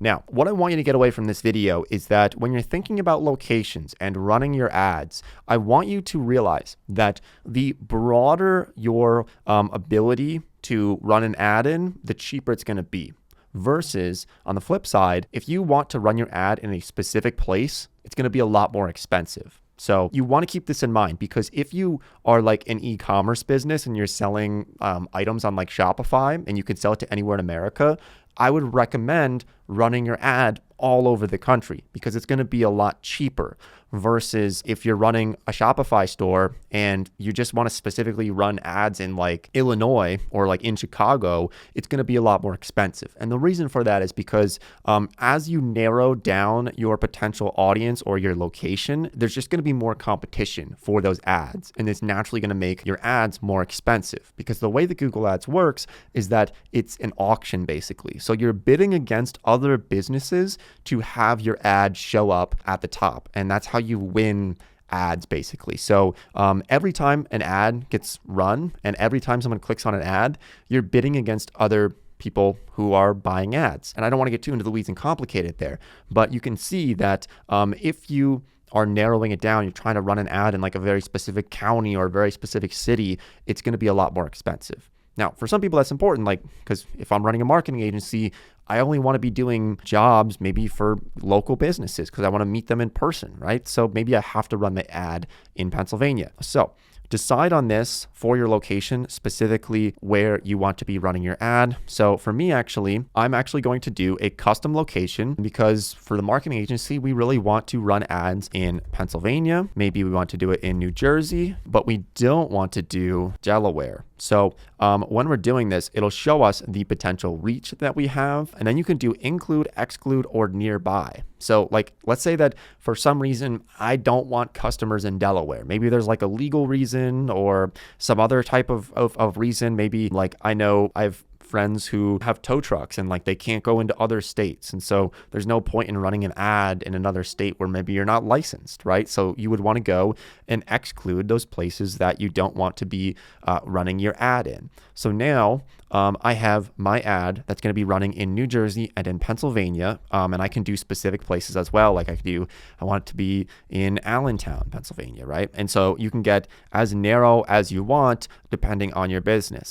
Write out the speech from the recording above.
Now, what I want you to get away from this video is that when you're thinking about locations and running your ads, I want you to realize that the broader your ability to run an ad in, the cheaper it's going to be. Versus on the flip side, if you want to run your ad in a specific place, it's going to be a lot more expensive. So you want to keep this in mind, because if you are like an e-commerce business and you're selling items on like Shopify and you can sell it to anywhere in America, I would recommend running your ad all over the country because it's going to be a lot cheaper versus if you're running a Shopify store and you just want to specifically run ads in like Illinois or like in Chicago, it's going to be a lot more expensive. And the reason for that is because as you narrow down your potential audience or your location, there's just going to be more competition for those ads. And it's naturally going to make your ads more expensive because the way that Google Ads works is that it's an auction basically. So you're bidding against other businesses to have your ad show up at the top. And that's how you win ads basically. So every time an ad gets run and every time someone clicks on an ad, you're bidding against other people who are buying ads. And I don't want to get too into the weeds and complicate it there, but you can see that if you are narrowing it down, you're trying to run an ad in like a very specific county or a very specific city, it's going to be a lot more expensive. Now, for some people that's important, like, because if I'm running a marketing agency, I only want to be doing jobs maybe for local businesses because I want to meet them in person, right? So maybe I have to run the ad in Pennsylvania. So decide on this for your location, specifically where you want to be running your ad. So for me, actually, I'm actually going to do a custom location because for the marketing agency, we really want to run ads in Pennsylvania. Maybe we want to do it in New Jersey, but we don't want to do Delaware. So when we're doing this, it'll show us the potential reach that we have. And then you can do include, exclude, or nearby. So like, let's say that for some reason, I don't want customers in Delaware. Maybe there's like a legal reason or some other type of reason. Maybe like I know I've friends who have tow trucks and like they can't go into other states. And so there's no point in running an ad in another state where maybe you're not licensed, right? So you would want to go and exclude those places that you don't want to be running your ad in. So now I have my ad that's going to be running in New Jersey and in Pennsylvania. And I can do specific places as well. Like I want it to be in Allentown, Pennsylvania, right? And so you can get as narrow as you want depending on your business.